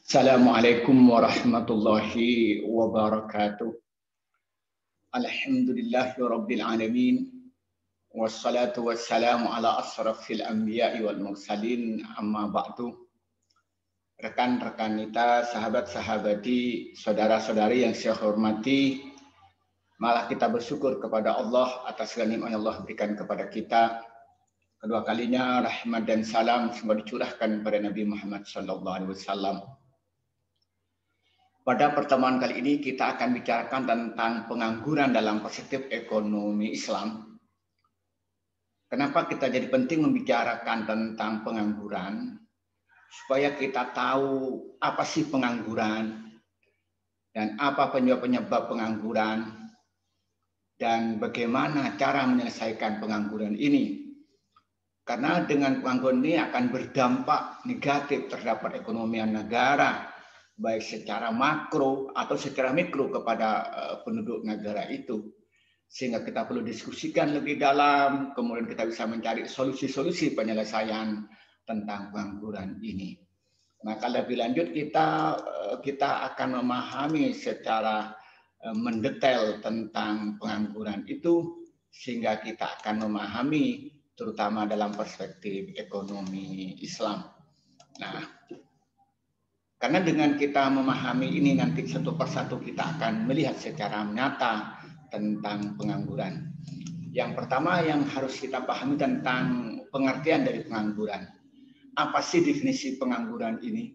Assalamualaikum warahmatullahi wabarakatuh. Alhamdulillahi rabbil alamin. Wassalatu wassalamu ala asrafil anbiya'i wal mursalin, amma ba'du. Rekan-rekan kita, sahabat-sahabati, saudara-saudari yang saya hormati, malah kita bersyukur kepada Allah atas segala nikmat yang Allah berikan kepada kita. Kedua kalinya rahmat dan salam semoga dicurahkan kepada Nabi Muhammad SAW. Pada pertemuan kali ini kita akan bicarakan tentang pengangguran dalam perspektif ekonomi Islam. Kenapa kita jadi penting membicarakan tentang pengangguran? Supaya kita tahu apa sih pengangguran dan apa penyebab-penyebab pengangguran dan bagaimana cara menyelesaikan pengangguran ini. Karena dengan pengangguran ini akan berdampak negatif terhadap perekonomian negara, baik secara makro atau secara mikro kepada penduduk negara itu. Sehingga kita perlu diskusikan lebih dalam, kemudian kita bisa mencari solusi-solusi penyelesaian tentang pengangguran ini. Maka lebih lanjut kita akan memahami secara mendetail tentang pengangguran itu, sehingga kita akan memahami terutama dalam perspektif ekonomi Islam. Nah, karena dengan kita memahami ini nanti satu persatu kita akan melihat secara nyata tentang pengangguran. Yang pertama yang harus kita pahami tentang pengertian dari pengangguran. Apa sih definisi pengangguran ini?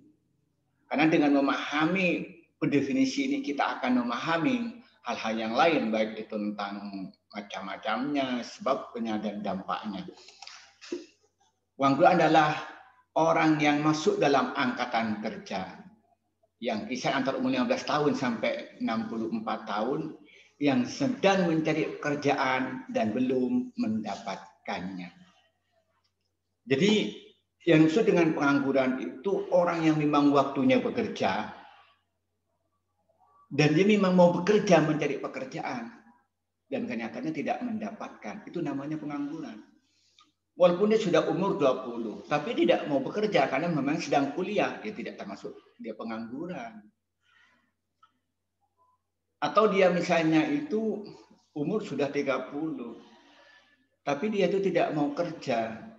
Karena dengan memahami definisi ini kita akan memahami hal-hal yang lain, baik itu tentang macam-macamnya, sebabnya dan dampaknya. Pengangguran adalah orang yang masuk dalam angkatan kerja yang kisah antara umur 15 tahun sampai 64 tahun yang sedang mencari pekerjaan dan belum mendapatkannya. Jadi yang dimaksud dengan pengangguran itu orang yang memang waktunya bekerja dan dia memang mau bekerja mencari pekerjaan dan kenyataannya tidak mendapatkan. Itu namanya pengangguran. Walaupun dia sudah umur 20, tapi tidak mau bekerja karena memang sedang kuliah, dia tidak termasuk dia pengangguran. Atau dia misalnya itu umur sudah 30, tapi dia itu tidak mau kerja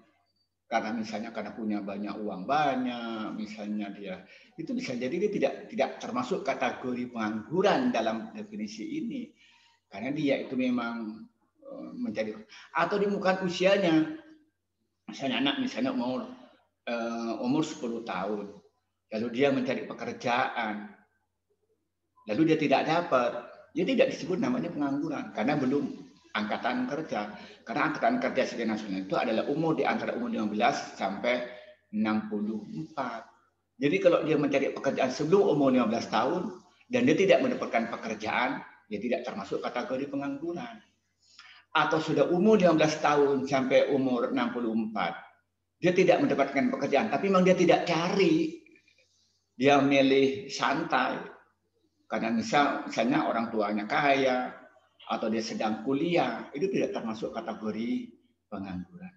karena misalnya karena punya banyak uang banyak, misalnya dia itu bisa jadi dia tidak termasuk kategori pengangguran dalam definisi ini, karena dia itu memang mencari atau di bukan usianya. Misalnya anak misalnya umur 10 tahun, lalu dia mencari pekerjaan, lalu dia tidak dapat, dia tidak disebut namanya pengangguran karena belum angkatan kerja. Karena angkatan kerja secara nasional itu adalah umur di antara umur 15 sampai 64. Jadi kalau dia mencari pekerjaan sebelum umur 15 tahun dan dia tidak mendapatkan pekerjaan, dia tidak termasuk kategori pengangguran. Atau sudah umur 15 tahun sampai umur 64, dia tidak mendapatkan pekerjaan, tapi memang dia tidak cari, dia milih santai, karena misalnya orang tuanya kaya, atau dia sedang kuliah, itu tidak termasuk kategori pengangguran.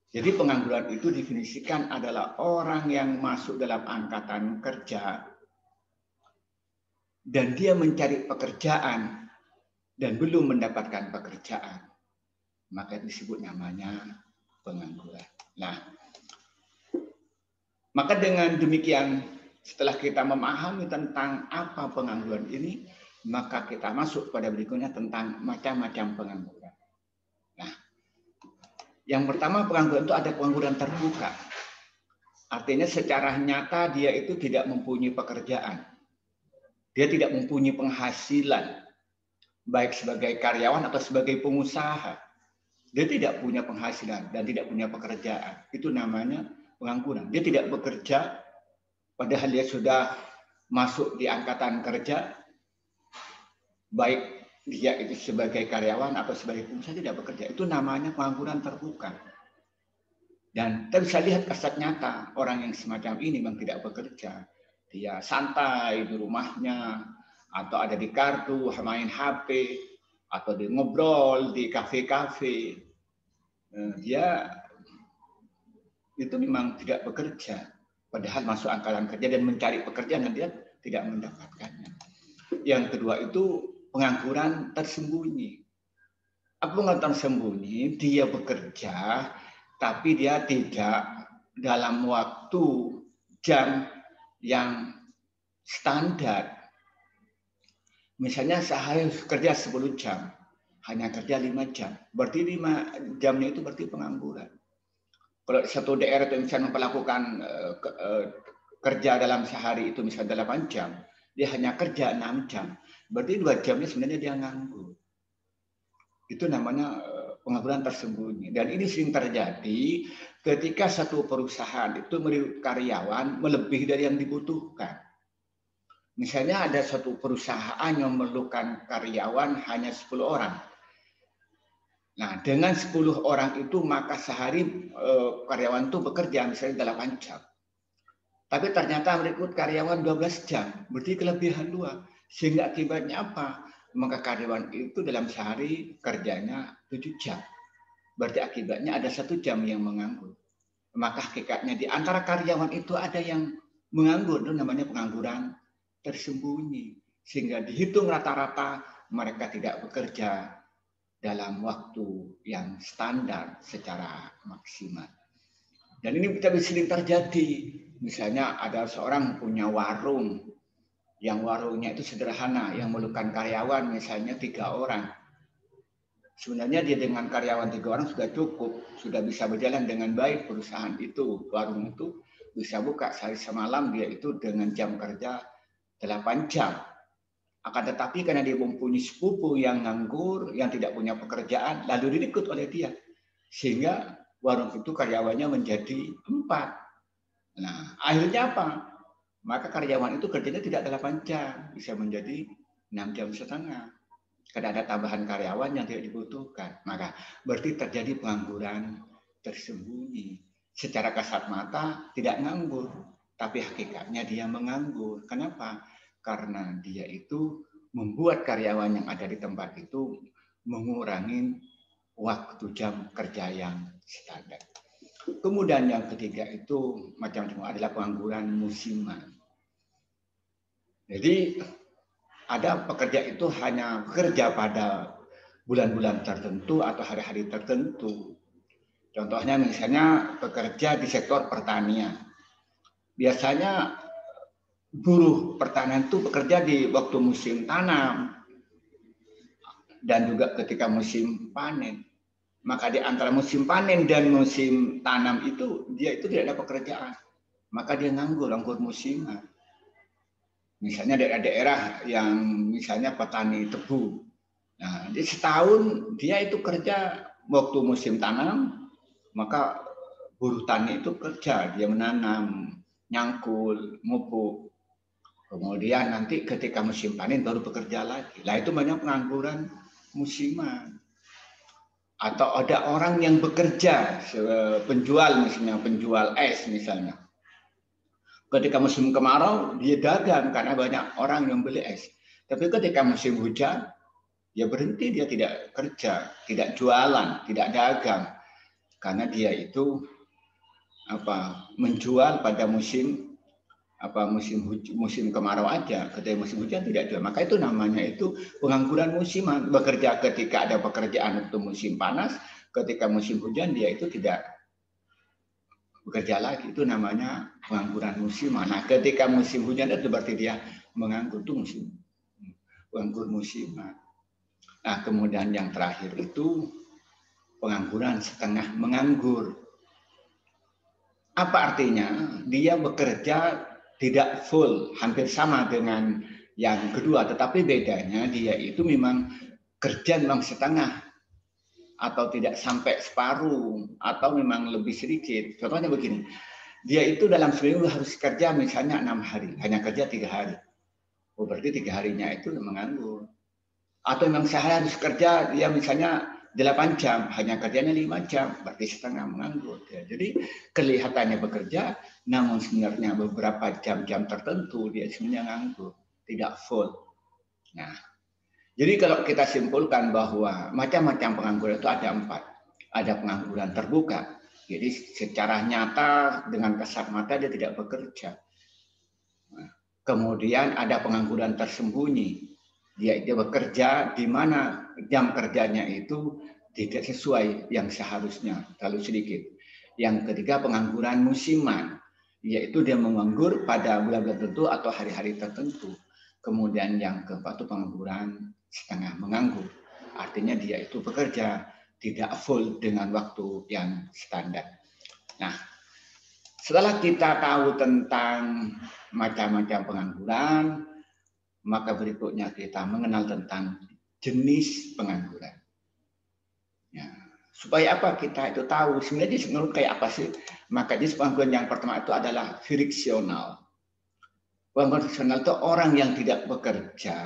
Jadi pengangguran itu definisikan adalah orang yang masuk dalam angkatan kerja, dan dia mencari pekerjaan, dan belum mendapatkan pekerjaan, maka disebut namanya pengangguran. Nah, maka dengan demikian setelah kita memahami tentang apa pengangguran ini, maka kita masuk pada berikutnya tentang macam-macam pengangguran. Nah, yang pertama pengangguran itu ada pengangguran terbuka. Artinya secara nyata dia itu tidak mempunyai pekerjaan. Dia tidak mempunyai penghasilan, baik sebagai karyawan atau sebagai pengusaha. Dia tidak punya penghasilan dan tidak punya pekerjaan. Itu namanya pengangguran. Dia tidak bekerja, padahal dia sudah masuk di angkatan kerja, baik dia itu sebagai karyawan atau sebagai pengusaha, tidak bekerja. Itu namanya pengangguran terbuka. Dan kita bisa lihat kasat nyata orang yang semacam ini memang tidak bekerja. Dia santai di rumahnya, atau ada di kartu, main HP, atau dia ngobrol di kafe-kafe. Dia itu memang tidak bekerja. padahal masuk angkatan kerja dan mencari pekerjaan dan dia tidak mendapatkannya. Yang kedua itu pengangguran tersembunyi. Apa pengangguran tersembunyi? Dia bekerja, tapi dia tidak dalam waktu jam yang standar. Misalnya sehari kerja 10 jam, hanya kerja 5 jam. Berarti 5 jamnya itu berarti pengangguran. Kalau satu daerah itu misalnya melakukan kerja dalam sehari itu misalnya 8 jam, dia hanya kerja 6 jam. Berarti 2 jamnya sebenarnya dia nganggur. Itu namanya pengangguran tersembunyi. Dan ini sering terjadi ketika satu perusahaan itu merekrut karyawan melebihi dari yang dibutuhkan. Misalnya ada satu perusahaan yang memerlukan karyawan hanya 10 orang. Nah, dengan 10 orang itu maka sehari karyawan itu bekerja misalnya 8 jam. Tapi ternyata merekrut karyawan 12 jam, berarti kelebihan 2. Sehingga akibatnya apa? Maka karyawan itu dalam sehari kerjanya 7 jam. Berarti akibatnya ada 1 jam yang menganggur. Maka hakikatnya di antara karyawan itu ada yang menganggur, itu namanya pengangguran tersembunyi. Sehingga dihitung rata-rata mereka tidak bekerja dalam waktu yang standar secara maksimal. Dan ini kita sering terjadi. Misalnya ada seorang punya warung, yang warungnya itu sederhana, yang memerlukan karyawan misalnya 3 orang. Sebenarnya dia dengan karyawan 3 orang sudah cukup, sudah bisa berjalan dengan baik perusahaan itu, warung itu bisa buka sehari semalam dia itu dengan jam kerja 8 jam. Akan tetapi karena dia mempunyai sepupu yang nganggur, yang tidak punya pekerjaan, lalu direkrut oleh dia. Sehingga warung itu karyawannya menjadi 4. Nah, akhirnya apa? Maka karyawan itu kerjanya tidak 8 jam, bisa menjadi 6 jam setengah. Karena ada tambahan karyawan yang tidak dibutuhkan. Maka berarti terjadi pengangguran tersembunyi. Secara kasat mata tidak nganggur, tapi hakikatnya dia menganggur. Kenapa? Karena dia itu membuat karyawan yang ada di tempat itu mengurangi waktu jam kerja yang standar. Kemudian yang ketiga itu macam-macam adalah pengangguran musiman. Jadi ada pekerja itu hanya bekerja pada bulan-bulan tertentu atau hari-hari tertentu. Contohnya misalnya bekerja di sektor pertanian. Biasanya buruh pertanian itu bekerja di waktu musim tanam dan juga ketika musim panen. Maka di antara musim panen dan musim tanam itu dia itu tidak ada pekerjaan. Maka dia nganggur musiman. Misalnya daerah-daerah yang misalnya petani tebu. Nah, di setahun dia itu kerja waktu musim tanam, maka buruh tani itu kerja, dia menanam, nyangkul, mupuk. Kemudian nanti ketika musim panen baru bekerja lagi. Lah itu banyak pengangguran musiman. Atau ada orang yang bekerja, penjual misalnya, penjual es misalnya. Ketika musim kemarau, dia dagang karena banyak orang yang beli es. Tapi ketika musim hujan, dia berhenti, dia tidak kerja, tidak jualan, tidak dagang. Karena dia itu menjual pada musim kemarau aja, ketika musim hujan tidak jual. Maka itu namanya itu pengangguran musiman. Bekerja ketika ada pekerjaan untuk musim panas, ketika musim hujan dia itu tidak bekerja lagi. Itu namanya pengangguran musiman. Nah, ketika musim hujan itu berarti dia menganggur, itu penganggur musiman. Nah, kemudian yang terakhir itu pengangguran setengah menganggur. Apa artinya? Dia bekerja tidak full, hampir sama dengan yang kedua, tetapi bedanya dia itu memang kerja memang setengah atau tidak sampai separuh atau memang lebih sedikit. Contohnya begini, dia itu dalam seminggu harus kerja misalnya 6 hari, hanya kerja 3 hari. Oh, berarti 3 harinya itu menganggur. Atau memang sehari harus kerja, dia misalnya 8 jam, hanya kerjanya 5 jam, berarti setengah menganggur. Ya, jadi kelihatannya bekerja, namun sebenarnya beberapa jam-jam tertentu dia sebenarnya nganggur, tidak full. Nah, jadi kalau kita simpulkan bahwa macam-macam pengangguran itu ada 4. Ada pengangguran terbuka, Jadi secara nyata dengan kasat mata dia tidak bekerja. Kemudian ada pengangguran tersembunyi. Dia bekerja di mana jam kerjanya itu tidak sesuai yang seharusnya, terlalu sedikit. Yang ketiga pengangguran musiman, yaitu dia menganggur pada bulan-bulan tertentu atau hari-hari tertentu. Kemudian yang keempat itu pengangguran setengah menganggur. Artinya dia itu bekerja tidak full dengan waktu yang standar. Nah, setelah kita tahu tentang macam-macam pengangguran, maka berikutnya kita mengenal tentang jenis pengangguran. Ya, supaya apa kita itu tahu sebenarnya menurut kayak apa sih? Maka jenis pengangguran yang pertama itu adalah friksional. Pengangguran friksional itu orang yang tidak bekerja,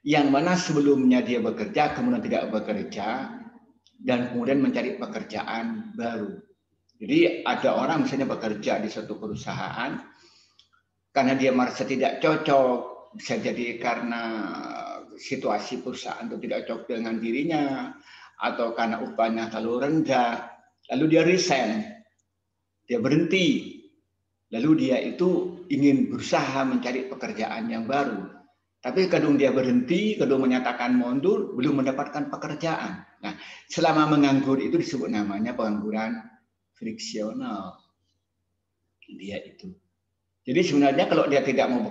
yang mana sebelumnya dia bekerja, kemudian tidak bekerja, dan kemudian mencari pekerjaan baru. Jadi ada orang misalnya bekerja di suatu perusahaan, karena dia merasa tidak cocok, bisa jadi karena situasi perusahaan itu tidak cocok dengan dirinya, atau karena upahnya terlalu rendah, lalu dia resign, dia berhenti, lalu dia itu ingin berusaha mencari pekerjaan yang baru. Tapi kadang dia berhenti, kadang menyatakan mundur, belum mendapatkan pekerjaan. Nah, selama menganggur itu disebut namanya pengangguran friksional. Dia itu. Jadi sebenarnya kalau dia tidak mau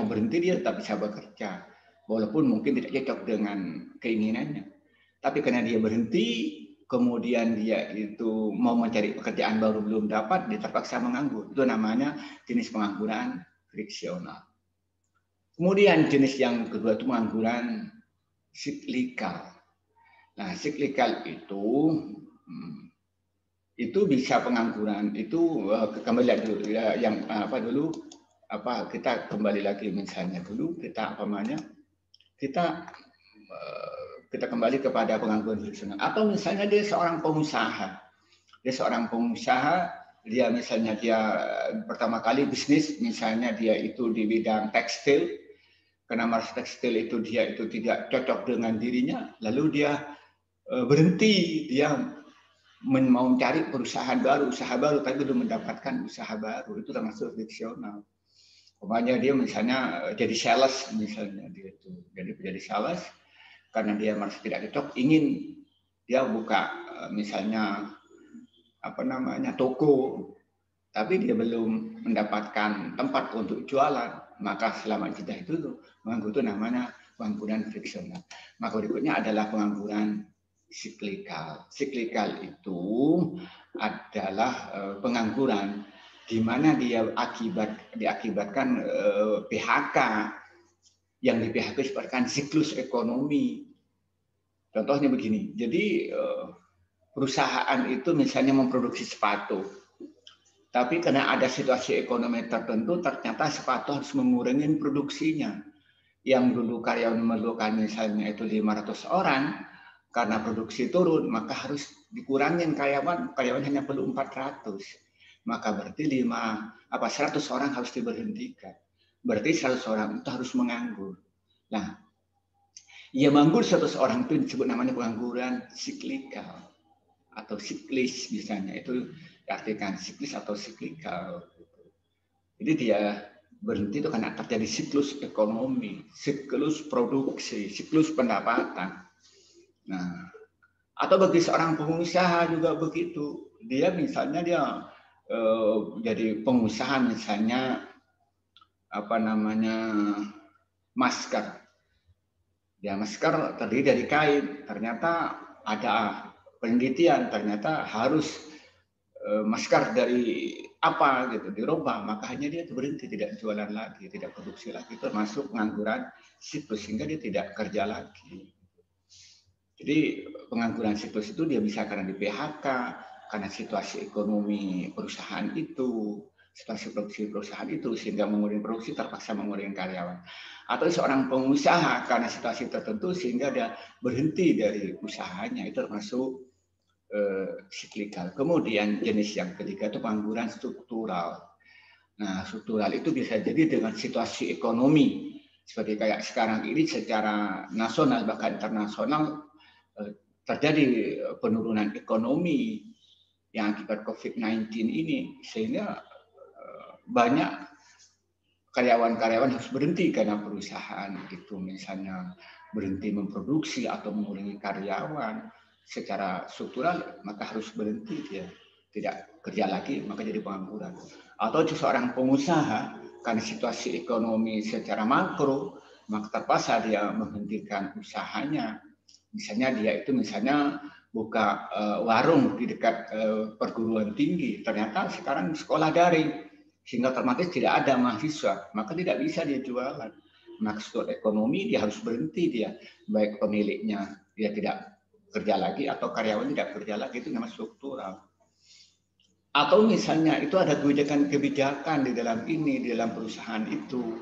berhenti, dia tetap bisa bekerja, walaupun mungkin tidak cocok dengan keinginannya. Tapi karena dia berhenti, kemudian dia itu mau mencari pekerjaan baru belum dapat, dia terpaksa menganggur. Itu namanya jenis pengangguran friksional. Kemudian jenis yang kedua itu pengangguran siklikal. Nah, siklikal itu bisa pengangguran itu kembali lagi dulu yang kita kembali lagi misalnya dulu kita kita kembali kepada pengangguran friksional, atau misalnya dia seorang pengusaha, dia misalnya dia pertama kali bisnis, misalnya dia itu di bidang tekstil, karena merasa tekstil itu dia itu tidak cocok dengan dirinya, lalu dia berhenti, dia mau mencari usaha baru, tapi belum mendapatkan usaha baru, itu termasuk friksional. Umpamanya dia misalnya jadi sales, misalnya dia itu jadi sales, karena dia merasa tidak cocok, ingin dia buka misalnya toko, tapi dia belum mendapatkan tempat untuk jualan, maka selama jeda itu menganggur itu namanya pengangguran friksional. Maka berikutnya adalah pengangguran siklikal. Siklikal itu adalah pengangguran di mana dia diakibatkan PHK, yang di PHK disebabkan siklus ekonomi. Contohnya begini, jadi perusahaan itu misalnya memproduksi sepatu, tapi karena ada situasi ekonomi tertentu, ternyata sepatu harus mengurangi produksinya. Yang dulu karyawan memerlukan misalnya itu 500 orang, karena produksi turun, maka harus dikurangin karyawan hanya perlu 400. Maka berarti 100 orang harus diberhentikan. Berarti 100 orang itu harus menganggur. Nah, ya menganggur 100 orang itu disebut namanya pengangguran siklikal atau siklis misalnya, itu diartikan siklis atau siklikal. Jadi dia berhenti itu karena terjadi siklus ekonomi, siklus produksi, siklus pendapatan. Nah, atau bagi seorang pengusaha juga begitu. Dia misalnya jadi pengusaha misalnya masker. Ya, masker terdiri dari kain. Ternyata ada penelitian, ternyata harus masker dari apa gitu dirubah, makanya dia berhenti, tidak jualan lagi, tidak produksi lagi, termasuk pengangguran siklus, sehingga dia tidak kerja lagi. Jadi pengangguran siklus itu dia bisa karena di PHK, karena situasi ekonomi perusahaan itu, situasi produksi perusahaan itu sehingga mengurangi produksi, terpaksa mengurangi karyawan. Atau seorang pengusaha karena situasi tertentu sehingga dia berhenti dari usahanya, itu termasuk siklikal. Kemudian jenis yang ketiga itu pengangguran struktural. Nah, struktural itu bisa jadi dengan situasi ekonomi seperti kayak sekarang ini, secara nasional bahkan internasional terjadi penurunan ekonomi, yang akibat COVID-19 ini, sehingga banyak karyawan-karyawan harus berhenti karena perusahaan itu misalnya berhenti memproduksi atau mengurangi karyawan secara struktural, maka harus berhenti, dia tidak kerja lagi, maka jadi pengangguran. Atau seorang pengusaha karena situasi ekonomi secara makro, maka terpaksa dia menghentikan usahanya. Misalnya dia itu buka warung di dekat perguruan tinggi, ternyata sekarang sekolah daring, sehingga otomatis tidak ada mahasiswa, maka tidak bisa dia jualan. Maksud ekonomi dia harus berhenti, dia baik pemiliknya dia tidak kerja lagi atau karyawan tidak kerja lagi, itu namanya struktural. Atau misalnya itu ada kebijakan di dalam perusahaan itu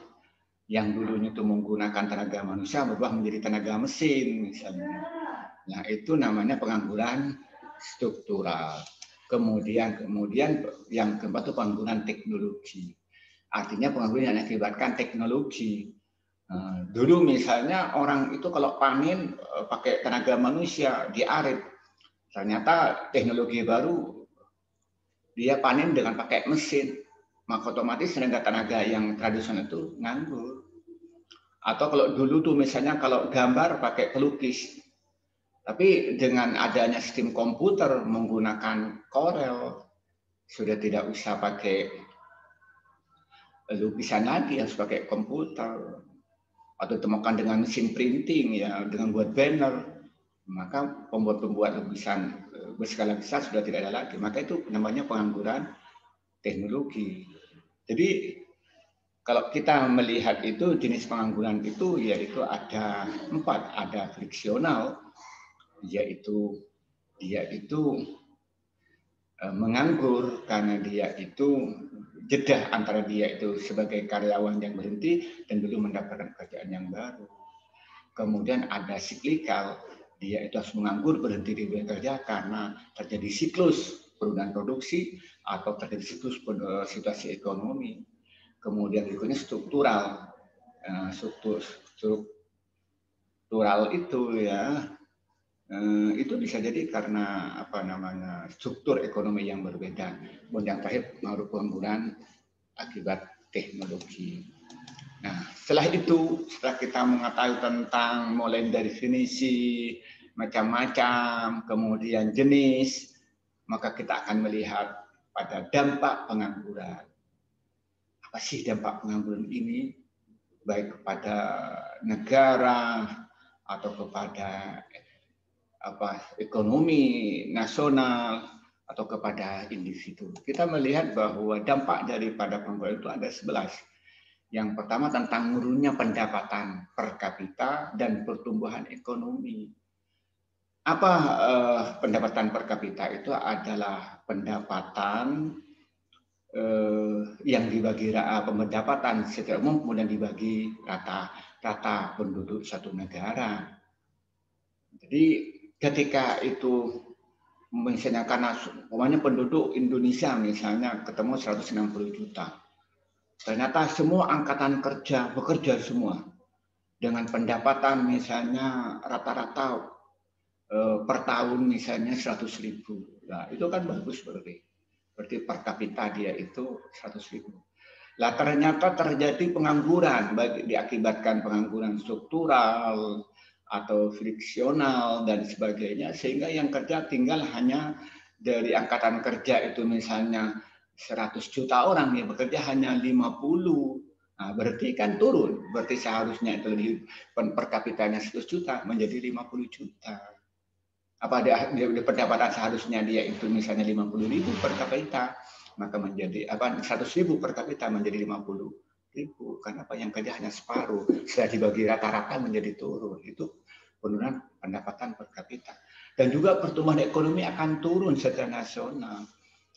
yang dulunya itu menggunakan tenaga manusia berubah menjadi tenaga mesin misalnya. Nah, itu namanya pengangguran struktural. Kemudian yang keempat itu pengangguran teknologi. Artinya pengangguran yang akibatkan teknologi. Dulu misalnya orang itu kalau panen pakai tenaga manusia diarit. Ternyata teknologi baru dia panen dengan pakai mesin. Maka otomatis tenaga yang tradisional itu nganggur. Atau kalau dulu tuh misalnya kalau gambar pakai pelukis. Tapi dengan adanya sistem komputer menggunakan Corel, sudah tidak usah pakai lukisan lagi, harus pakai komputer. Atau ditemukan dengan mesin printing, ya, dengan buat banner, maka pembuat lukisan berskala besar sudah tidak ada lagi. Maka itu namanya pengangguran teknologi. Jadi kalau kita melihat itu jenis pengangguran itu yaitu ada 4, ada friksional, yaitu dia itu menganggur karena dia itu jeda antara dia itu sebagai karyawan yang berhenti dan belum mendapatkan kerjaan yang baru. Kemudian ada siklikal, dia itu harus menganggur berhenti di bekerja karena terjadi siklus penurunan produksi atau terjadi siklus situasi ekonomi. Kemudian berikutnya struktural, struktural itu ya. Itu bisa jadi karena struktur ekonomi yang berbeda. Kemudian yang terakhir pengaruh pengangguran akibat teknologi. Nah, setelah kita mengetahui tentang mulai dari definisi macam-macam, kemudian jenis, maka kita akan melihat pada dampak pengangguran. Apa sih dampak pengangguran ini? Baik kepada negara atau kepada ekonomi nasional atau kepada individu. Kita melihat bahwa dampak daripada pengangguran itu ada 11. Yang pertama tentang menurunnya pendapatan per kapita dan pertumbuhan ekonomi. Apa pendapatan per kapita? Itu adalah pendapatan yang dibagi pendapatan secara umum kemudian dibagi rata penduduk satu negara. Jadi ketika itu misalnya karena penduduk Indonesia misalnya ketemu 160 juta. Ternyata semua angkatan kerja bekerja semua dengan pendapatan misalnya rata-rata per tahun misalnya 100.000. Nah, itu kan bagus berarti per kapita dia itu 100.000. Lah ternyata terjadi pengangguran, baik diakibatkan pengangguran struktural atau friksional dan sebagainya, sehingga yang kerja tinggal hanya dari angkatan kerja itu misalnya 100 juta orang yang bekerja hanya 50. Nah, berarti kan turun. Berarti seharusnya itu per kapitanya 100 juta menjadi 50 juta. Apa dia pendapatan seharusnya dia itu misalnya 50.000 per kapita, maka menjadi 100.000 per kapita menjadi 50.000. Karena yang kerja hanya separuh, sudah dibagi rata-rata menjadi turun. Itu penurunan pendapatan per kapita. Dan juga pertumbuhan ekonomi akan turun secara nasional.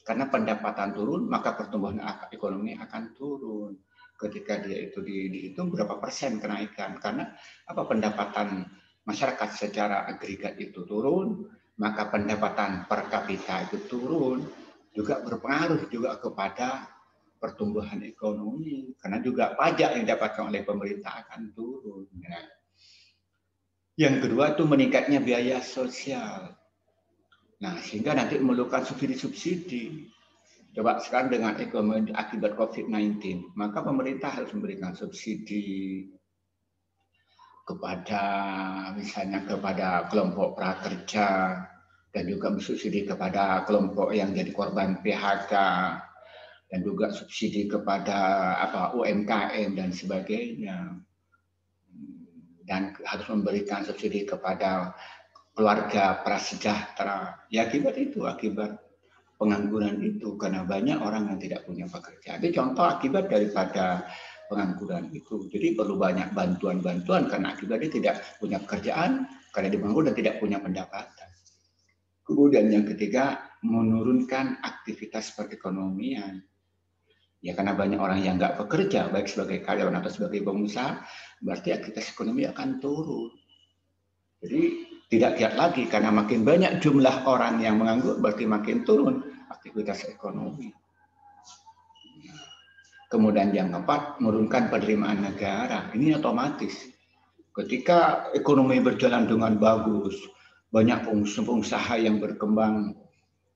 Karena pendapatan turun, maka pertumbuhan ekonomi akan turun. Ketika dia itu dihitung berapa persen kenaikan. Karena pendapatan masyarakat secara agregat itu turun, maka pendapatan per kapita itu turun, juga berpengaruh juga kepada pertumbuhan ekonomi. Karena juga pajak yang didapatkan oleh pemerintah akan turun. Yang kedua itu meningkatnya biaya sosial. Nah, sehingga nanti memerlukan subsidi-subsidi. Coba sekarang dengan ekonomi akibat COVID-19, maka pemerintah harus memberikan subsidi kepada misalnya kepada kelompok prakerja dan juga subsidi kepada kelompok yang jadi korban PHK dan juga subsidi kepada UMKM dan sebagainya, dan harus memberikan subsidi kepada keluarga prasejahtera. Ya akibat itu, akibat pengangguran itu, karena banyak orang yang tidak punya pekerjaan. Itu contoh akibat daripada pengangguran itu. Jadi perlu banyak bantuan-bantuan karena akibatnya tidak punya pekerjaan, karena dibangun dan tidak punya pendapatan. Kemudian yang ketiga, menurunkan aktivitas perekonomian. Ya karena banyak orang yang nggak bekerja, baik sebagai karyawan atau sebagai pengusaha, berarti aktivitas ekonomi akan turun. Jadi tidak lihat lagi, karena makin banyak jumlah orang yang menganggur, berarti makin turun aktivitas ekonomi. Kemudian yang keempat, menurunkan penerimaan negara. Ini otomatis. Ketika ekonomi berjalan dengan bagus, banyak pengusaha yang berkembang,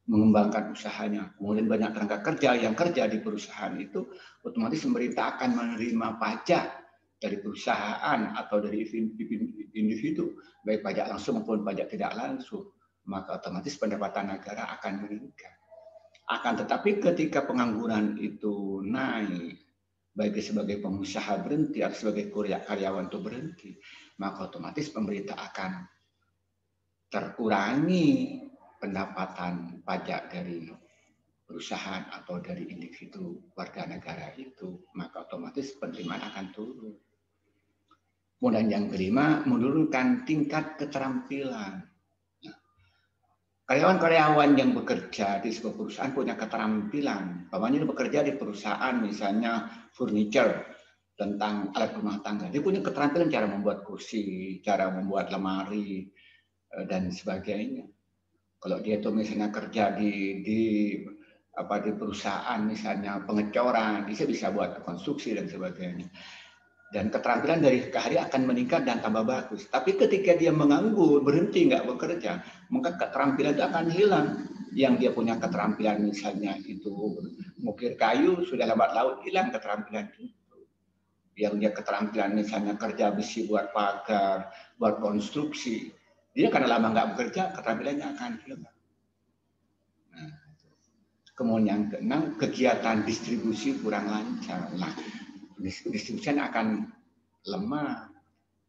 mengembangkan usahanya, kemudian banyak tenaga kerja yang kerja di perusahaan itu, otomatis pemerintah akan menerima pajak dari perusahaan atau dari individu, baik pajak langsung maupun pajak tidak langsung, maka otomatis pendapatan negara akan meningkat. Akan tetapi ketika pengangguran itu naik, baik sebagai pengusaha berhenti atau sebagai karyawan itu berhenti, maka otomatis pemerintah akan terkurangi pendapatan pajak dari perusahaan atau dari individu warga negara itu, maka otomatis penerimaan akan turun. Kemudian yang kelima, menurunkan tingkat keterampilan. Karyawan-karyawan yang bekerja di sebuah perusahaan punya keterampilan. Bapaknya bekerja di perusahaan misalnya furniture, tentang alat rumah tangga. Dia punya keterampilan cara membuat kursi, cara membuat lemari, dan sebagainya. Kalau dia itu misalnya kerja di perusahaan misalnya pengecoran, dia bisa buat konstruksi dan sebagainya. Dan keterampilan dari ke hari akan meningkat dan tambah bagus. Tapi ketika dia menganggur, berhenti nggak bekerja, maka keterampilan itu akan hilang. Yang dia punya keterampilan misalnya itu mengukir kayu, sudah lambat laun hilang keterampilan itu. Yang dia keterampilan misalnya kerja besi buat pagar, buat konstruksi, dia karena lama nggak bekerja, keterampilannya akan hilang. Nah, kemudian yang keenam, kegiatan distribusi kurang lancar. Nah, distribusi akan lemah.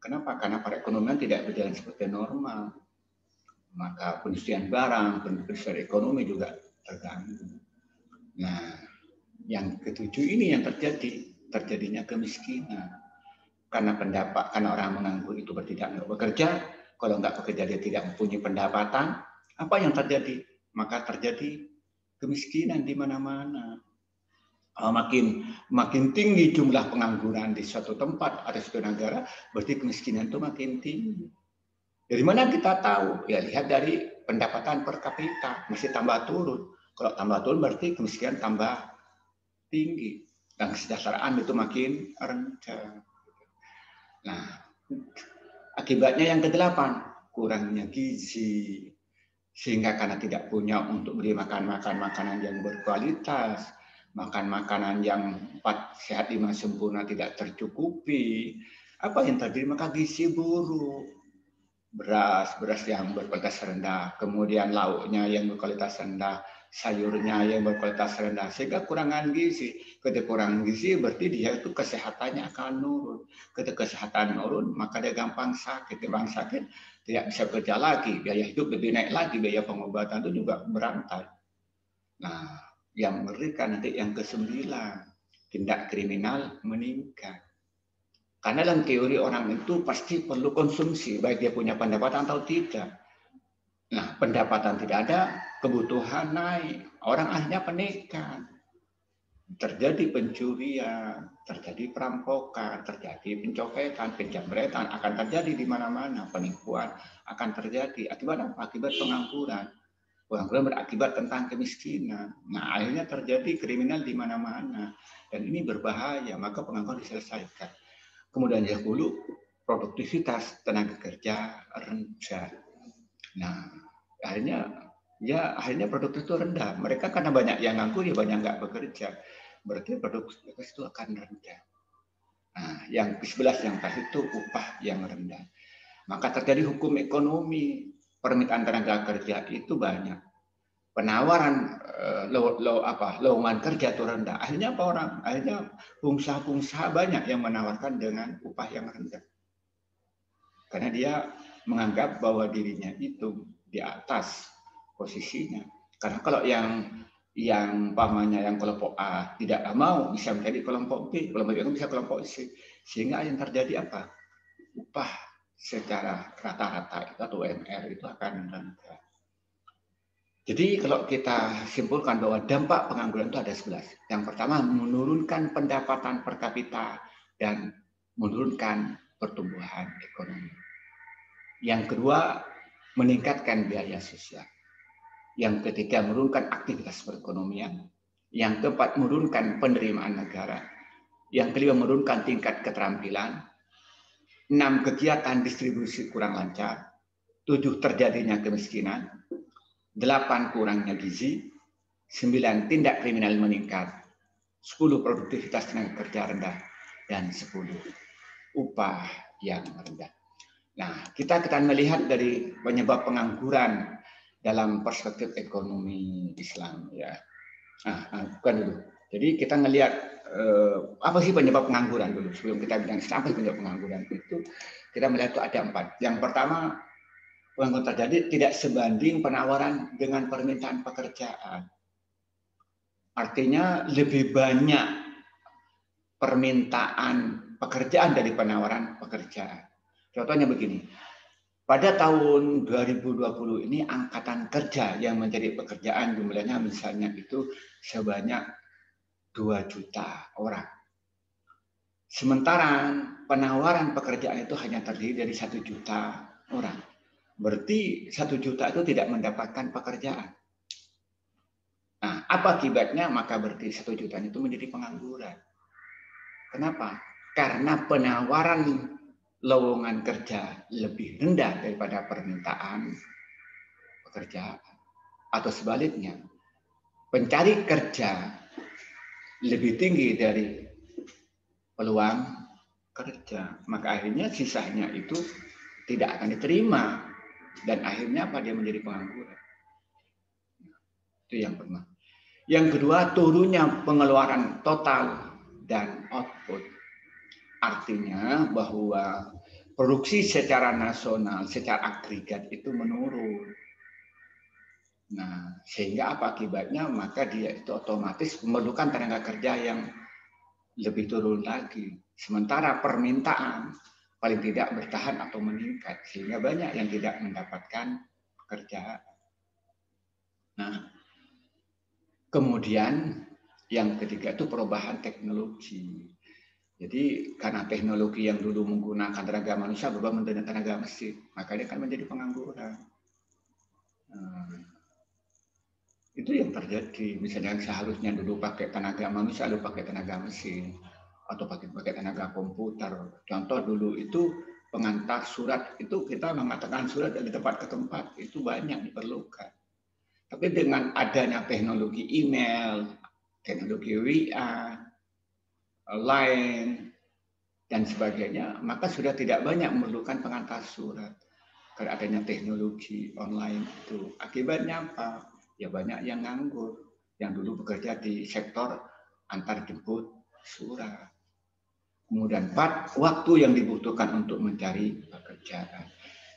Kenapa? Karena perekonomian tidak berjalan seperti normal. Maka pendistribusian barang, pendistribusian ekonomi juga terganggu. Nah, yang ketujuh ini yang terjadinya kemiskinan. Karena orang menganggur itu tidak bekerja. Kalau nggak bekerja dia tidak mempunyai pendapatan. Apa yang terjadi? Maka terjadi kemiskinan di mana-mana. Makin tinggi jumlah pengangguran di suatu tempat atau suatu negara, berarti kemiskinan itu makin tinggi. Dari mana kita tahu? Ya lihat dari pendapatan per kapita, masih tambah turun. Kalau tambah turun berarti kemiskinan tambah tinggi dan kesejahteraan itu makin rendah. Nah, akibatnya yang ke-8, kurangnya gizi. Sehingga karena tidak punya untuk beli makanan yang berkualitas, makan makanan yang 4 sehat 5 sempurna tidak tercukupi, apa yang terjadi? Maka gizi buruk. Beras yang berkualitas rendah, kemudian lauknya yang berkualitas rendah, sayurnya yang berkualitas rendah, sehingga kurangan gizi. Ketika kurangan gizi berarti dia itu kesehatannya akan menurun. Ketika kesehatan menurun, maka dia gampang sakit. Gampang sakit, tidak bisa bekerja lagi, biaya hidup lebih naik lagi, biaya pengobatan itu juga berantai. Nah, yang mengerikan nanti yang ke-9, tindak kriminal meningkat. Karena dalam teori orang itu pasti perlu konsumsi, baik dia punya pendapatan atau tidak. Nah, pendapatan tidak ada, kebutuhan naik, orang akhirnya penekan. Terjadi pencurian, terjadi perampokan, terjadi pencopetan, penjamretan, akan terjadi di mana-mana, penipuan akan terjadi. Akibat apa? Akibat pengangguran. Pengangguran berakibat tentang kemiskinan. Nah, akhirnya terjadi kriminal di mana-mana. Dan ini berbahaya, maka pengangguran diselesaikan. Kemudian yang 10, produktivitas tenaga kerja rendah. Nah, akhirnya ya akhirnya produktif itu rendah. Mereka karena banyak yang nganggur, ya banyak nggak bekerja. Berarti produktivitas itu akan rendah. Nah, yang ke-11 yang tadi itu upah yang rendah. Maka terjadi hukum ekonomi, permintaan tenaga kerja itu banyak. Penawaran lowongan kerja itu rendah. Akhirnya apa orang? Akhirnya pengusaha-pengusaha banyak yang menawarkan dengan upah yang rendah. Karena dia menganggap bahwa dirinya itu di atas posisinya. Karena kalau yang pamannya yang kelompok A tidak mau bisa menjadi kelompok B, kelompok B bisa kelompok C, sehingga yang terjadi apa? Upah secara rata-rata itu atau UMR itu akan rendah. Jadi kalau kita simpulkan bahwa dampak pengangguran itu ada 11. Yang pertama menurunkan pendapatan per kapita dan menurunkan pertumbuhan ekonomi. Yang kedua meningkatkan biaya sosial. Yang ketiga menurunkan aktivitas perekonomian. Yang keempat menurunkan penerimaan negara. Yang kelima menurunkan tingkat keterampilan. 6 kegiatan distribusi kurang lancar. 7 terjadinya kemiskinan. 8 kurangnya gizi, 9 tindak kriminal meningkat, 10 produktivitas tenaga kerja rendah, dan 10 upah yang rendah. Nah, kita akan melihat dari penyebab pengangguran dalam perspektif ekonomi Islam, ya. Bukan dulu. Jadi kita melihat apa sih penyebab pengangguran dulu sebelum kita bilang apa sih penyebab pengangguran itu. Kita melihat itu ada 4. Yang pertama, pengangguran terjadi tidak sebanding penawaran dengan permintaan pekerjaan. Artinya lebih banyak permintaan pekerjaan dari penawaran pekerjaan. Contohnya begini, pada tahun 2020 ini angkatan kerja yang menjadi pekerjaan jumlahnya misalnya itu sebanyak 2 juta orang. Sementara penawaran pekerjaan itu hanya terdiri dari 1 juta orang. Berarti 1 juta itu tidak mendapatkan pekerjaan. Nah, apa akibatnya? Maka berarti 1 juta itu menjadi pengangguran. Kenapa? Karena penawaran lowongan kerja lebih rendah daripada permintaan pekerjaan. Atau sebaliknya, pencari kerja lebih tinggi dari peluang kerja. Maka akhirnya sisanya itu tidak akan diterima. Dan akhirnya apa? Dia menjadi pengangguran. Itu yang pertama. Yang kedua, turunnya pengeluaran total dan output. Artinya bahwa produksi secara nasional, secara agregat itu menurun. Nah, sehingga apa akibatnya? Maka dia itu otomatis memerlukan tenaga kerja yang lebih turun lagi. Sementara permintaan paling tidak bertahan atau meningkat, sehingga banyak yang tidak mendapatkan pekerjaan. Nah, kemudian yang ketiga itu perubahan teknologi. Jadi karena teknologi yang dulu menggunakan tenaga manusia berubah menjadi tenaga mesin, maka dia akan menjadi pengangguran. Itu yang terjadi. Misalnya seharusnya dulu pakai tenaga manusia, lalu pakai tenaga mesin atau pakai tenaga komputer. Contoh dulu itu pengantar surat itu kita mengatakan surat dari tempat ke tempat itu banyak diperlukan. Tapi dengan adanya teknologi email, teknologi WA, Line, dan sebagainya, maka sudah tidak banyak memerlukan pengantar surat. Karena adanya teknologi online itu. Akibatnya apa? Ya banyak yang nganggur. Yang dulu bekerja di sektor antar jemput surat. Kemudian 4, waktu yang dibutuhkan untuk mencari pekerjaan.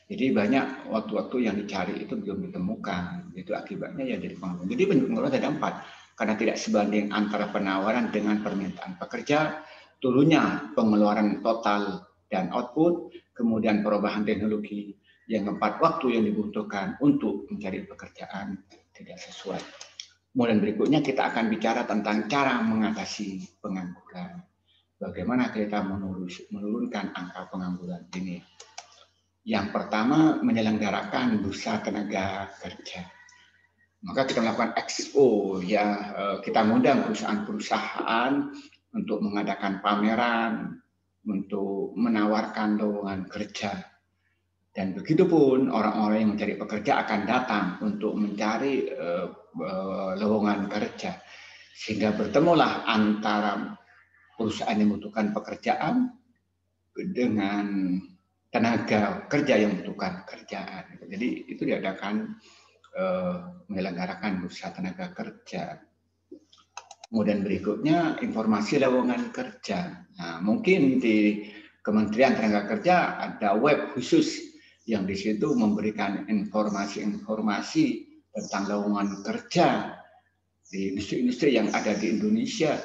Jadi banyak waktu-waktu yang dicari itu belum ditemukan. Itu akibatnya ya jadi pengangguran. Jadi pengangguran ada 4. Karena tidak sebanding antara penawaran dengan permintaan pekerja, turunnya pengeluaran total dan output, kemudian perubahan teknologi. Yang keempat, waktu yang dibutuhkan untuk mencari pekerjaan tidak sesuai. Kemudian berikutnya kita akan bicara tentang cara mengatasi pengangguran. Bagaimana kita menurunkan angka pengangguran ini. Yang pertama, menyelenggarakan bursa tenaga kerja. Maka kita melakukan expo, ya kita mengundang perusahaan-perusahaan untuk mengadakan pameran, untuk menawarkan lowongan kerja. Dan begitupun orang-orang yang mencari pekerja akan datang untuk mencari lowongan kerja. Sehingga bertemulah antara perusahaan yang membutuhkan pekerjaan dengan tenaga kerja yang membutuhkan kerjaan. Jadi itu diadakan menyelenggarakan bursa tenaga kerja. Kemudian berikutnya informasi lowongan kerja. Nah, mungkin di Kementerian Tenaga Kerja ada web khusus yang di situ memberikan informasi-informasi tentang lowongan kerja di industri-industri yang ada di Indonesia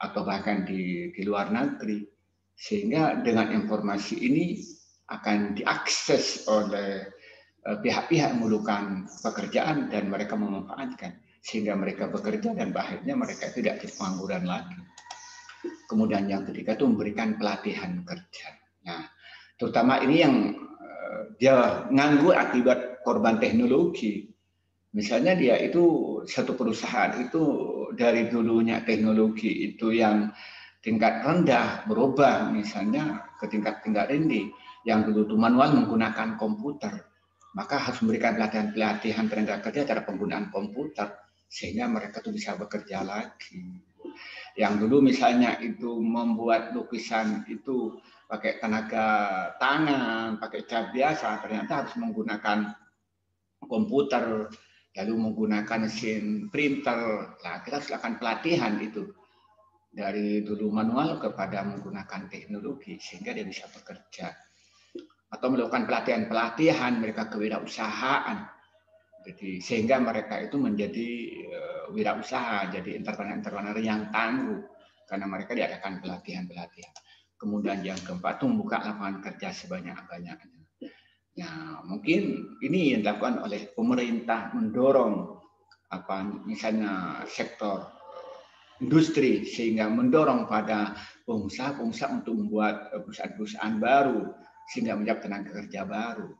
atau bahkan di luar negeri. Sehingga dengan informasi ini akan diakses oleh pihak-pihak yang membutuhkan pekerjaan dan mereka memanfaatkan. Sehingga mereka bekerja dan akhirnya mereka tidak jadi pengangguran lagi. Kemudian yang ketiga itu memberikan pelatihan kerja. Nah, terutama ini yang dia nganggur akibat korban teknologi. Misalnya dia itu satu perusahaan itu dari dulunya teknologi itu yang tingkat rendah berubah misalnya ke tingkat rendah yang dulu itu manual menggunakan komputer. Maka harus memberikan pelatihan tenaga kerja cara penggunaan komputer sehingga mereka tuh bisa bekerja lagi. Yang dulu misalnya itu membuat lukisan itu pakai tenaga tangan, pakai cat biasa, ternyata harus menggunakan komputer, lalu menggunakan mesin printer. Nah, kita harus lakukan pelatihan itu dari dulu manual kepada menggunakan teknologi sehingga dia bisa bekerja. Atau melakukan pelatihan mereka kewirausahaan. Jadi sehingga mereka itu menjadi wirausaha, jadi entrepreneur yang tangguh karena mereka diadakan pelatihan-pelatihan. Kemudian yang keempat itu membuka lapangan kerja sebanyak-banyaknya. Nah, mungkin ini yang dilakukan oleh pemerintah mendorong misalnya sektor industri sehingga mendorong pada pengusaha-pengusaha untuk membuat perusahaan-perusahaan baru sehingga menjadi tenaga kerja baru.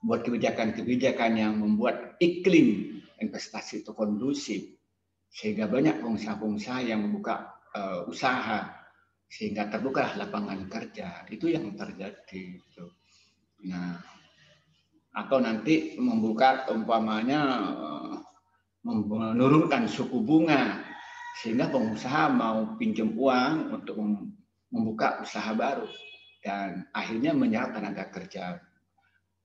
Buat kebijakan-kebijakan yang membuat iklim investasi itu kondusif sehingga banyak pengusaha-pengusaha yang membuka usaha sehingga terbuka lapangan kerja. Itu yang terjadi. Nah, atau nanti membuka umpamanya menurunkan suku bunga sehingga pengusaha mau pinjam uang untuk membuka usaha baru dan akhirnya menyerap tenaga kerja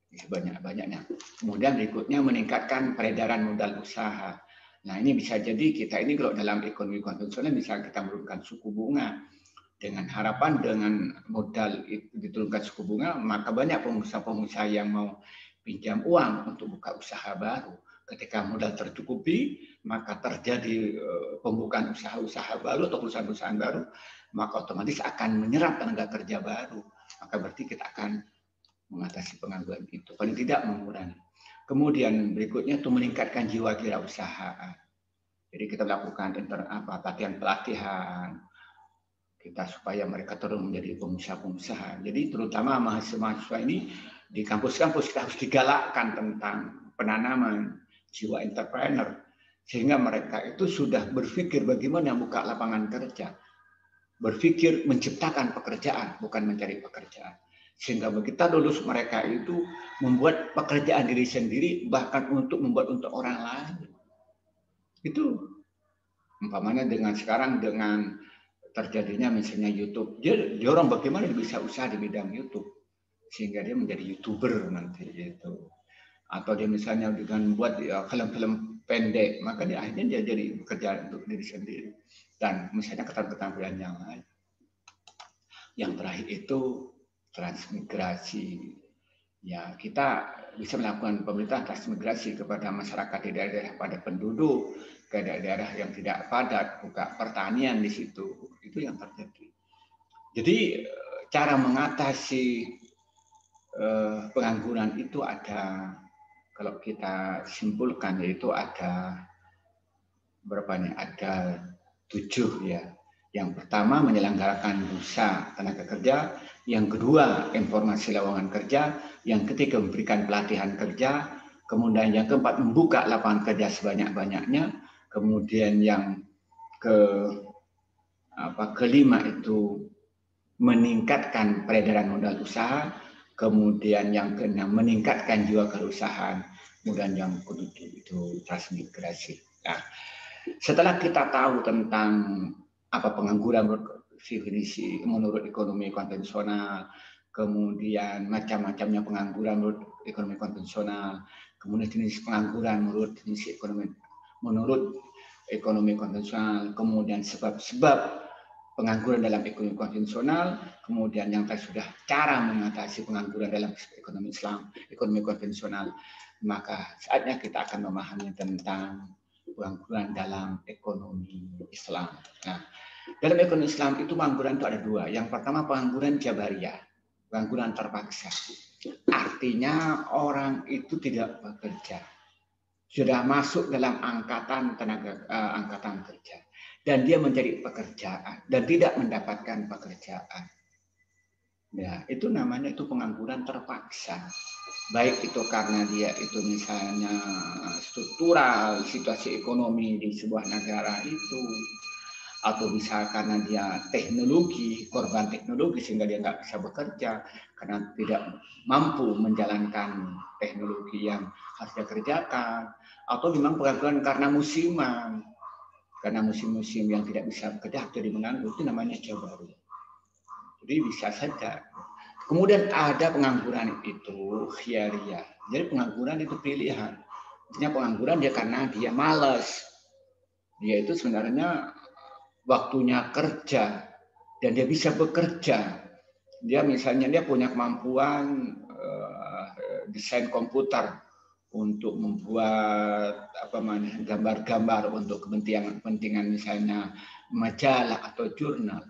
sebanyak-banyaknya. Kemudian berikutnya meningkatkan peredaran modal usaha. Nah, ini bisa jadi kita ini kalau dalam ekonomi konvensional bisa kita menurunkan suku bunga dengan harapan dengan modal itu diturunkan suku bunga, maka banyak pengusaha-pengusaha yang mau pinjam uang untuk buka usaha baru. Ketika modal tercukupi, maka terjadi pembukaan usaha-usaha baru atau perusahaan-perusahaan baru, maka otomatis akan menyerap tenaga kerja baru. Maka berarti kita akan mengatasi pengangguran itu, paling tidak mengurangi. Kemudian berikutnya itu meningkatkan jiwa kewirausahaan. Jadi kita lakukan pelatihan kita supaya mereka terus menjadi pengusaha-pengusaha. Jadi terutama mahasiswa-mahasiswa ini di kampus-kampus kita harus digalakkan tentang penanaman jiwa entrepreneur sehingga mereka itu sudah berpikir bagaimana membuka lapangan kerja, berpikir menciptakan pekerjaan bukan mencari pekerjaan. Sehingga begitu lulus mereka itu membuat pekerjaan diri sendiri bahkan untuk membuat untuk orang lain. Itu umpamanya dengan sekarang dengan terjadinya misalnya YouTube, dia orang bagaimana dia bisa usaha di bidang YouTube sehingga dia menjadi YouTuber nanti gitu. Atau dia misalnya dengan buat film-film pendek, maka dia akhirnya dia jadi bekerja untuk diri sendiri dan misalnya keterampilan yang lain. Yang terakhir itu transmigrasi. Ya, kita bisa melakukan pemerintahan transmigrasi kepada masyarakat di daerah-daerah padat penduduk, ke daerah-daerah yang tidak padat, buka pertanian di situ. Itu yang terjadi. Jadi cara mengatasi pengangguran itu ada, kalau kita simpulkan yaitu ada berapa nih? Ada 7 ya. Yang pertama menyelenggarakan bursa tenaga kerja, yang kedua informasi lowongan kerja, yang ketiga memberikan pelatihan kerja, kemudian yang keempat membuka lapangan kerja sebanyak-banyaknya, kemudian yang kelima itu meningkatkan peredaran modal usaha, kemudian yang keenam meningkatkan jiwa kewirausahaan, kemudian yang ketujuh itu transmigrasi. Nah, setelah kita tahu tentang apa pengangguran menurut ekonomi konvensional, kemudian macam-macamnya pengangguran menurut ekonomi konvensional, kemudian jenis pengangguran menurut ekonomi konvensional, kemudian sebab-sebab pengangguran dalam ekonomi konvensional, kemudian yang tadi sudah cara mengatasi pengangguran dalam ekonomi Islam, ekonomi konvensional, maka saatnya kita akan memahami tentang pengangguran dalam ekonomi Islam. Nah, dalam ekonomi Islam itu pengangguran itu ada dua. Yang pertama pengangguran jabariyah, pengangguran terpaksa. Artinya orang itu tidak bekerja, sudah masuk dalam angkatan kerja, dan dia mencari pekerjaan dan tidak mendapatkan pekerjaan. Ya, itu namanya itu pengangguran terpaksa. Baik itu karena dia itu misalnya struktural situasi ekonomi di sebuah negara itu, atau bisa karena dia teknologi, korban teknologi sehingga dia nggak bisa bekerja karena tidak mampu menjalankan teknologi yang harus dia kerjakan, atau memang pengangguran karena musiman, karena musim-musim yang tidak bisa bekerja jadi menganggur, itu namanya jabariyah. Jadi bisa saja. Kemudian ada pengangguran itu khiyariyah. Jadi pengangguran itu pilihan. Artinya pengangguran dia karena dia malas. Dia itu sebenarnya waktunya kerja dan dia bisa bekerja. Dia misalnya dia punya kemampuan desain komputer untuk membuat gambar-gambar untuk kepentingan misalnya majalah atau jurnal.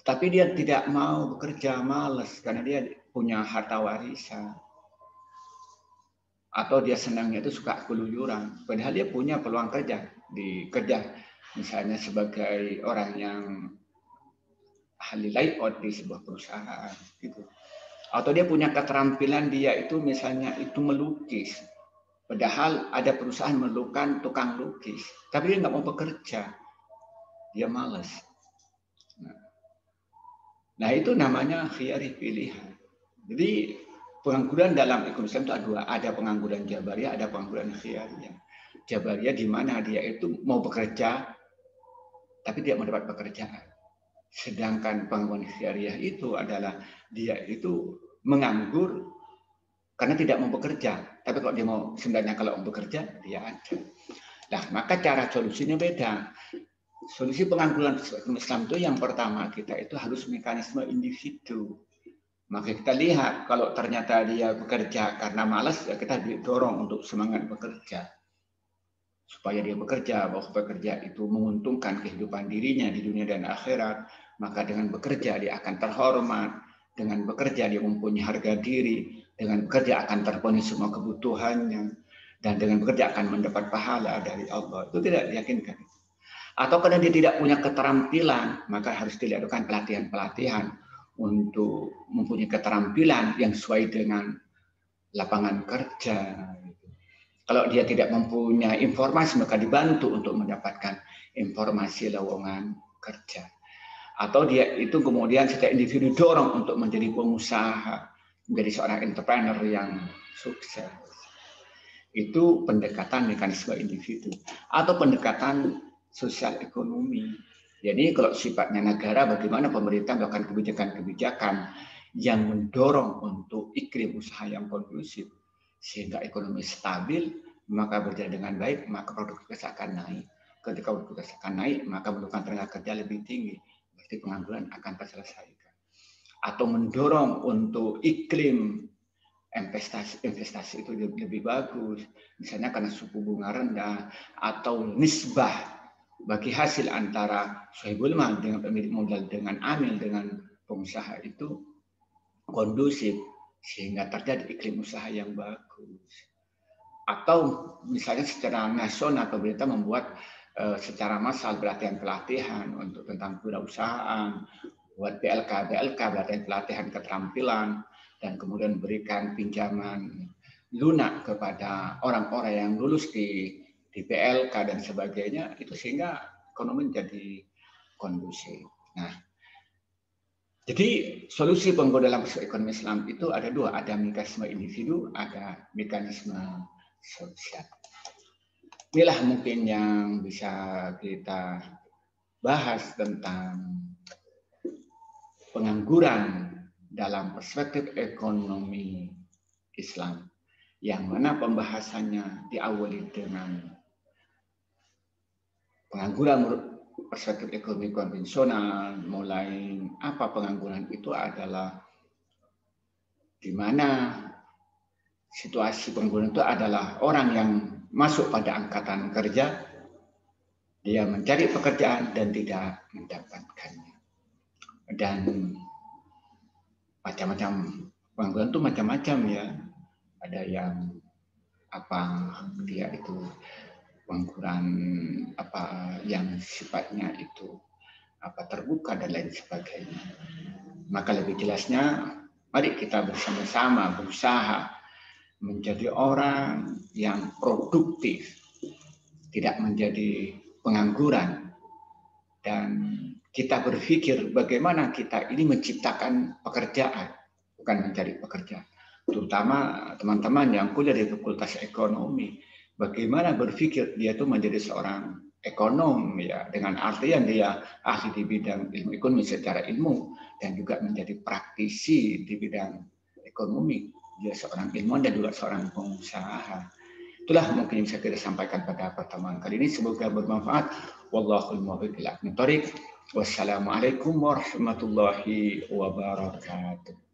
Tapi dia tidak mau bekerja, malas karena dia punya harta warisan. Atau dia senangnya itu suka keluyuran. Padahal dia punya peluang kerja misalnya sebagai orang yang ahli layout di sebuah perusahaan gitu. Atau dia punya keterampilan dia itu misalnya itu melukis. Padahal ada perusahaan memerlukan tukang lukis, tapi dia nggak mau bekerja. Dia malas. Nah, itu namanya khiyari pilihan. Jadi pengangguran dalam ekonomi Islam itu ada dua, ada pengangguran jabariyah, ada pengangguran khiyariyah. Jabariyah di mana dia itu mau bekerja tapi tidak mendapat pekerjaan. Sedangkan pengangguran khiyariyah itu adalah dia itu menganggur karena tidak mau bekerja. Tapi kalau dia mau sebenarnya kalau mau bekerja dia ada. Nah, maka cara solusinya beda. Solusi pengangguran Islam itu yang pertama kita itu harus mekanisme individu. Maka kita lihat kalau ternyata dia bekerja karena malas, ya kita didorong untuk semangat bekerja. Supaya dia bekerja, bahwa bekerja itu menguntungkan kehidupan dirinya di dunia dan akhirat, maka dengan bekerja dia akan terhormat, dengan bekerja dia mempunyai harga diri, dengan bekerja akan terpenuhi semua kebutuhannya, dan dengan bekerja akan mendapat pahala dari Allah. Itu tidak diyakinkan. Atau karena dia tidak punya keterampilan, maka harus dilakukan pelatihan-pelatihan untuk mempunyai keterampilan yang sesuai dengan lapangan kerja. Kalau dia tidak mempunyai informasi, maka dibantu untuk mendapatkan informasi lowongan kerja. Atau dia itu kemudian secara individu dorong untuk menjadi pengusaha, menjadi seorang entrepreneur yang sukses. Itu pendekatan mekanisme individu. Atau pendekatan sosial ekonomi. Jadi kalau sifatnya negara, bagaimana pemerintah melakukan kebijakan-kebijakan yang mendorong untuk iklim usaha yang kondusif sehingga ekonomi stabil, maka berjalan dengan baik, maka produktivitas akan naik. Ketika produktivitas akan naik, maka memerlukan tenaga kerja lebih tinggi, berarti pengangguran akan terselesaikan. Atau mendorong untuk iklim investasi itu lebih bagus, misalnya karena suku bunga rendah atau nisbah bagi hasil antara sahibul mal dengan pemilik modal dengan amil dengan pengusaha itu kondusif sehingga terjadi iklim usaha yang bagus. Atau misalnya secara nasional pemerintah membuat secara massal pelatihan-pelatihan untuk tentang kewirausahaan, buat BLK pelatihan keterampilan, dan kemudian berikan pinjaman lunak kepada orang-orang yang lulus di PLK dan sebagainya, itu sehingga ekonomi menjadi kondusif. Nah, Jadi solusi penggoda dalam perspektif ekonomi Islam itu ada dua, ada mekanisme individu, ada mekanisme sosial. Inilah mungkin yang bisa kita bahas tentang pengangguran dalam perspektif ekonomi Islam, yang mana pembahasannya diawali dengan pengangguran menurut perspektif ekonomi konvensional. Mulai apa pengangguran itu adalah di mana situasi pengangguran itu adalah orang yang masuk pada angkatan kerja, dia mencari pekerjaan dan tidak mendapatkannya. Dan macam-macam pengangguran itu macam-macam ya. Ada yang apa dia itu pengangguran apa yang sifatnya itu apa terbuka dan lain sebagainya. Maka lebih jelasnya, mari kita bersama-sama berusaha menjadi orang yang produktif, tidak menjadi pengangguran, dan kita berpikir bagaimana kita ini menciptakan pekerjaan, bukan mencari pekerjaan. Terutama teman-teman yang kuliah di Fakultas Ekonomi, bagaimana berpikir dia itu menjadi seorang ekonom ya, dengan artian dia ahli di bidang ilmu ekonomi secara ilmu dan juga menjadi praktisi di bidang ekonomi. Dia seorang ilmuwan dan juga seorang pengusaha. Itulah mungkin yang bisa kita sampaikan pada pertemuan kali ini. Semoga bermanfaat. Wallahul muwaffiq ila aqwamit thoriq. Wassalamualaikum warahmatullahi wabarakatuh.